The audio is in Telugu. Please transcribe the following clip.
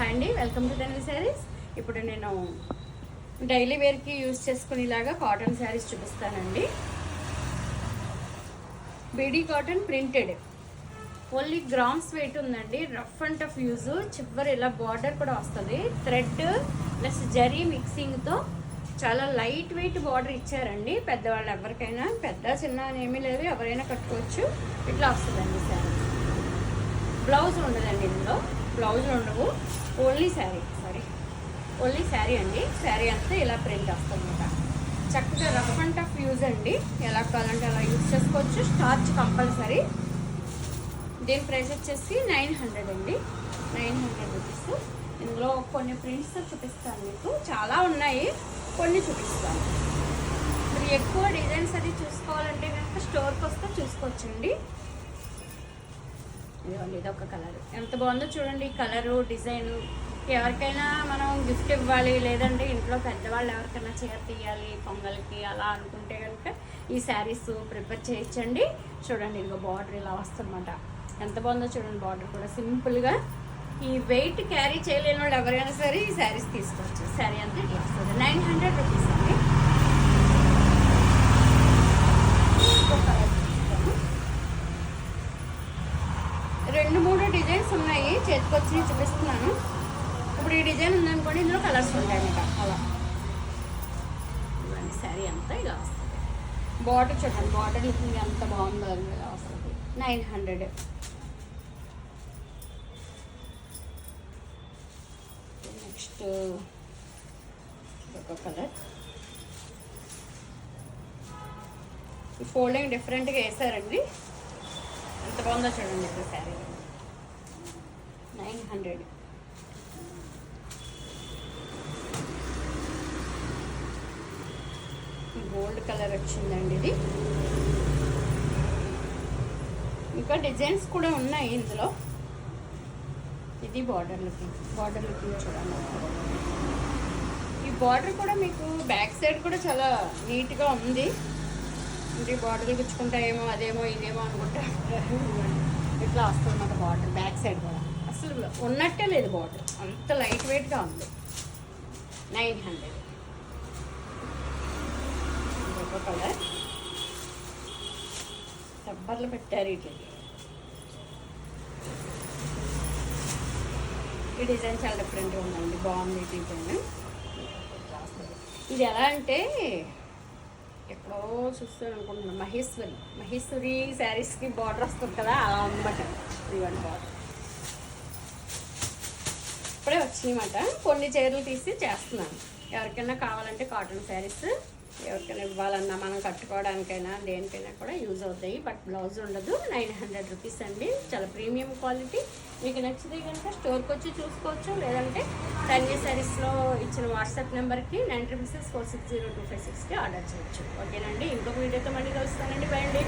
హాయ్ అండి, వెల్కమ్ టు తన్వి శారీస్. ఇప్పుడు నేను డైలీ వేర్కి యూజ్ చేసుకునేలాగా కాటన్ శారీస్ చూపిస్తానండి. బీడీ cotton printed, only grams weight ఉందండి. రఫ్ అండ్ టఫ్ యూజ్, చివరి ఇలా బార్డర్ కూడా వస్తుంది. థ్రెడ్ ప్లస్ జరీ మిక్సింగ్తో చాలా లైట్ వెయిట్ బార్డర్ ఇచ్చారండి. పెద్దవాళ్ళు ఎవరికైనా, పెద్ద చిన్న అనేమీ లేదు, ఎవరైనా కట్టుకోవచ్చు. ఇట్లా వస్తుందండి శారీ. బ్లౌజ్ ఉండదండి, ఇందులో బ్లౌజులు ఉండవు. ఓన్లీ శారీ అండి. శారీ అంతా ఇలా ప్రింట్ వస్తుందన్నమాట. చక్కగా రఫ్ అండ్ టఫ్ యూజ్ అండి. ఎలా కావాలంటే అలా యూజ్ చేసుకోవచ్చు. Starch compulsory. దీని ప్రైస్ వచ్చేసి 900 అండి, 900 రూపీస్. ఇందులో కొన్ని ప్రింట్స్ చూపిస్తాను మీకు, చాలా ఉన్నాయి, కొన్ని చూపిస్తాను. మీరు ఎక్కువ డిజైన్స్ అది చూసుకోవాలంటే కనుక స్టోర్కి వస్తే చూసుకోవచ్చండి. ఇదిగోండి, ఇది ఒక కలర్ ఎంత బాగుందో చూడండి. కలరు, డిజైను ఎవరికైనా మనం గిఫ్ట్ ఇవ్వాలి, లేదంటే ఇంట్లో పెద్దవాళ్ళు ఎవరికైనా చీర తీయాలి పొంగల్కి అలా అనుకుంటే కనుక ఈ శారీస్ ప్రిపేర్ చేయొచ్చండి. చూడండి, ఇదిగో బార్డర్ ఇలా వస్తుందన్నమాట. ఎంత బాగుందో చూడండి. బార్డర్ కూడా సింపుల్గా. ఈ వెయిట్ క్యారీ చేయలేని వాళ్ళు ఎవరైనా సరే ఈ శారీస్ తీసుకోవచ్చు. శారీ అంతా ఇట్లా వస్తుంది. 900 రూపీస్ అండి. రెండు మూడు డిజైన్స్ ఉన్నాయి, చేతికొచ్చి చూపిస్తున్నాను. ఇప్పుడు ఈ డిజైన్ ఉందనుకోండి, ఇందులో కలర్స్ ఉంటాయి ఇంకా అలా. ఇవన్నీ శారీ అంతా ఇలా వస్తుంది. బార్డర్ చూడండి, బార్డర్ లుకింగ్ ఎంత బాగుందో ఇలా వస్తుంది. 900. నెక్స్ట్ ఒక కలర్. ఈ ఫోల్డింగ్ డిఫరెంట్గా వేసారండి. ఎంత బాగుందో చూడండి. ఇప్పుడు శారీ 900. గోల్డ్ కలర్ వచ్చిందండి ఇది. ఇంకా డిజైన్స్ కూడా ఉన్నాయి ఇందులో. ఇది బార్డర్ లుకింగ్ చూడండి. ఈ బార్డర్ కూడా మీకు బ్యాక్ సైడ్ కూడా చాలా నీట్గా ఉంది. అంటే బార్డర్లు గుచ్చుకుంటాయేమో, అదేమో ఇదేమో అనుకుంటా. ఇట్లా వస్తుంది అన్నమాట బార్డర్. బ్యాక్ సైడ్ కూడా అసలు ఉన్నట్టే లేదు, బార్డర్ అంత లైట్ వెయిట్గా ఉంది. 900. ఇంకొక కలర్ రబ్బర్లు పెట్టారు ఇట్లకి. ఈ డిజైన్ చాలా డిఫరెంట్గా ఉందండి, బాగుంది డిజైన్. ఇది ఎలా అంటే ఎక్కడో చూస్తాను అనుకుంటున్నాను, మహేశ్వరి శారీస్కి బార్డర్ వస్తుంది కదా, అలా అనమాట. ఇవన్నీ బార్డర్ ఇప్పుడే వచ్చినాయన్నమాట. కొన్ని చీరలు తీసి చేస్తున్నాను. ఎవరికైనా కావాలంటే కాటన్ శారీస్ ఎవరికైనా ఇవ్వాలన్నా, మనం కట్టుకోవడానికైనా దేనికైనా కూడా యూజ్ అవుతాయి. బట్ బ్లౌజ్ ఉండదు. 900 రూపీస్ అండి. చాలా ప్రీమియం క్వాలిటీ. మీకు నచ్చితే కనుక స్టోర్కి వచ్చి చూసుకోవచ్చు, లేదంటే తన్వి శారీస్లో ఇచ్చిన వాట్సాప్ నెంబర్కి 9364602560కి ఆర్డర్ చేయొచ్చు. ఓకేనండి. ఇంకొక వీడియోతో మళ్ళీ కలుస్తానండి. బాయ్ అండి.